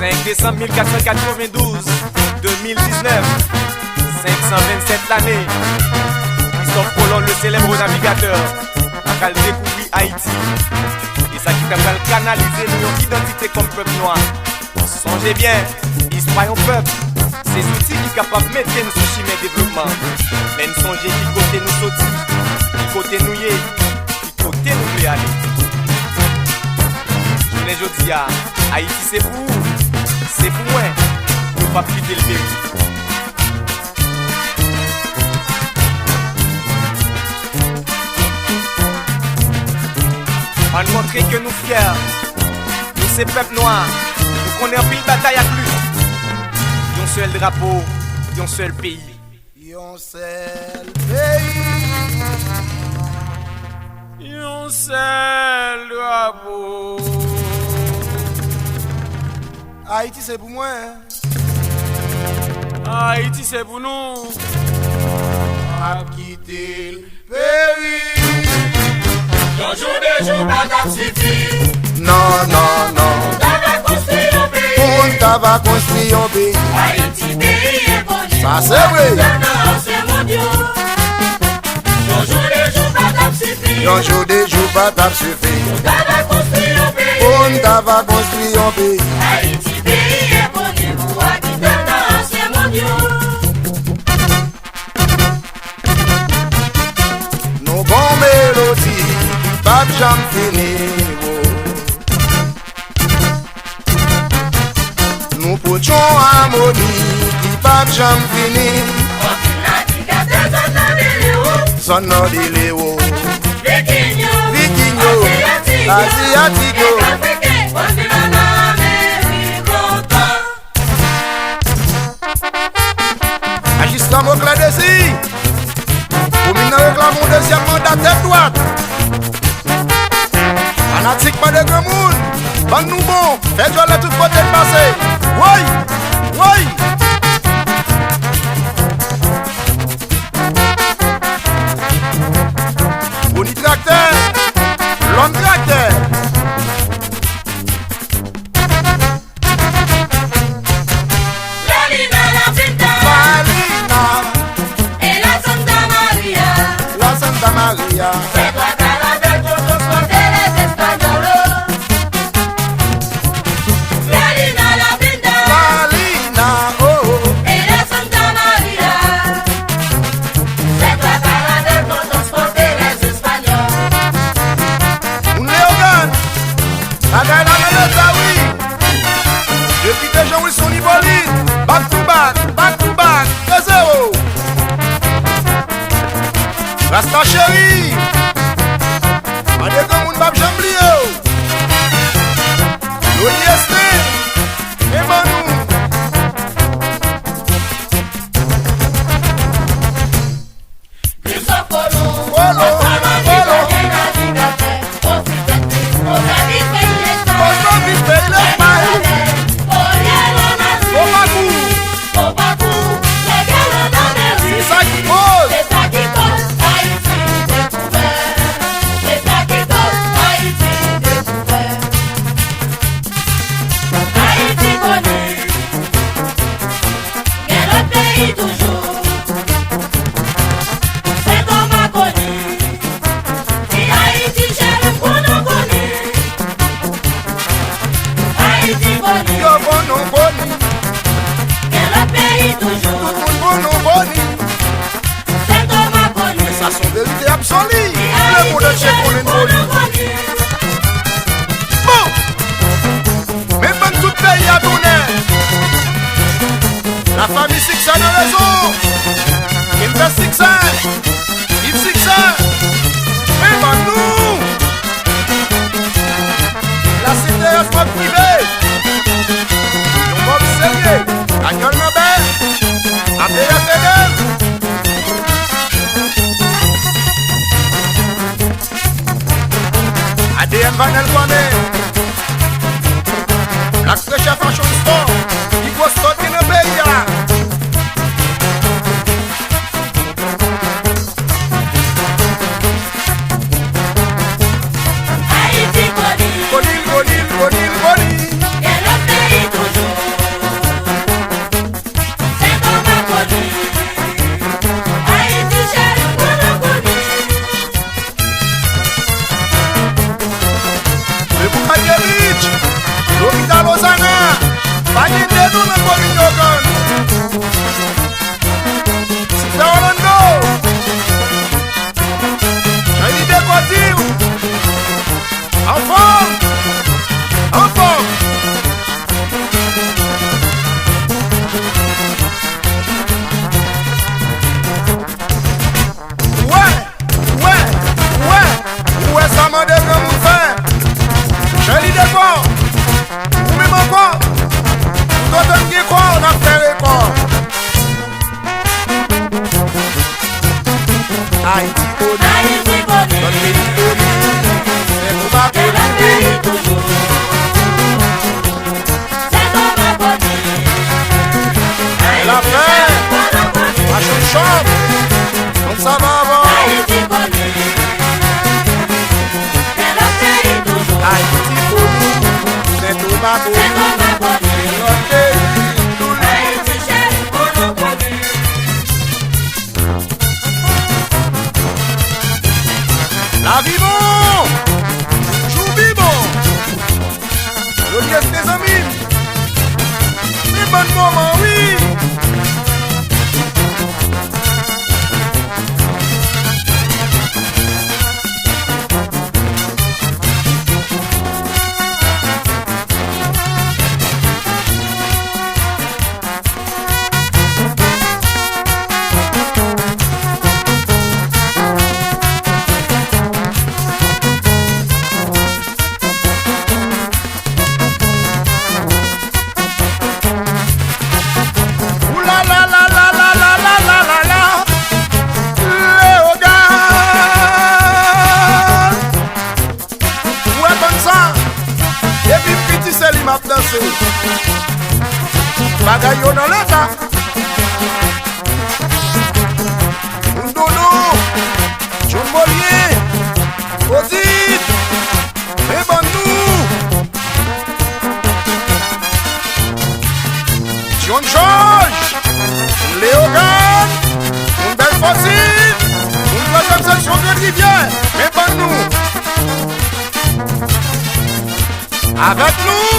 5 décembre 1492, 2019, 527 l'année. Christophe Colomb, le célèbre navigateur, a découvert Haïti. Et ça qui t'a canaliser notre identité comme peuple noir. Songez bien, histoire au peuple, ces outils qui sont capables de mettre nous sur chemin de développement. Mais nous songez qui côté nous sauter, qui côté nous y est, qui côté nous voulons aller. Je ne dis à Haïti c'est pour vous, c'est pour moi, nous ne pas quitter le pays. On montre que nous fiers, nous c'est peuple noir, nous connaissons pile bataille à plus. Yon seul drapeau, yon seul pays. Yon seul pays. Yon seul drapeau. Haïti c'est pour moi. Haïti c'est pour nous. A quitter le pays. Yon jour de jour pas d'activité. Non, non, non. On va construire un pays. On va construire un pays. Haïti pays est connu. Ça c'est vrai. C'est mondial. Yon jour de jour pas d'activité. Yon jour de jour pas d'activité. On va construire un pays. On va construire un pays. Haïti pays est connu. Pour habiter c'est mondial. Nos bons mélodies, pas jamais fini. Nous portons harmonie, qui pas jamais fini. Sonno di Léo, Vikingo, Asiatico. Agissant mon clandestin, pour nous réclamer mon deuxième mandat tête droite. Fanatiquement de grand monde, bang nous bon, faites jouer les tout côtés de passé. Oui, oui. Boni tracteur, l'homme tracteur. Santa Maria. Se trata de transporter les espagnols. La Lina, la Pinta. La Lina, oh oh. Et la Santa Maria. Se trata de transporter les espagnols. Un Léogan, la gagne la oui. Depuis que Jean-Wilson Hippolyte, back to back, 2-0. Rasta chéri, a des gars moun bab jamblio. L'Onieste, et Manou. Christophe Colomb, Polo, Polo. C'est ça qui pose. Yo bono boni, tout le monde bono boni. Ça sont vérité absolue. Le monde est chez Colin Boni. Bon, même dans tout pays à donner. La famille Sixen a raison. Il fait Sixen, Yves Sixen. Même à nous. La cité est pas privée. Nous sommes sérieux. Agnol Nobel. Appelez la Fédère. ADM Vanel Kwane. La fraîcheur fashion sport. Il faut sortir le pays là. Bonil. Et le pays toujours. Lozana, pas de nous dans le Yogan. Super Orlando, j'ai l'idée quoi dire. En forme, en forme. Ouais, ça m'a donné mon frère. J'ai l'idée quoi. Ou même encore. Vous entendez quoi, on a fait quoi. Haïti connu. Haïti connu. Notre pays connu. C'est pour ma C'est le pays toujours. C'est comme un connu. Elle a fait. Ma chouche chante. Comme ça va avant. Haïti connu. C'est le pays toujours. Haïti connu. C'est tout ma C'est connu. comme un connu. Notre pays tout le Haïti chéri, on en connu. La vie bon, j'oublie bon. Le liesse des amis. Les bons moments, oui. Ouh la la la la la la la la la la. Léogan. Ouais comme ça. Et puis petit Céline m'a dansé. Bagaille dans l'état. Ndono. John Mollier. Odit. Mais bon nous. John George, Léogan, une belle fossile, une troisième section de rivière, mais pas nous. Avec nous,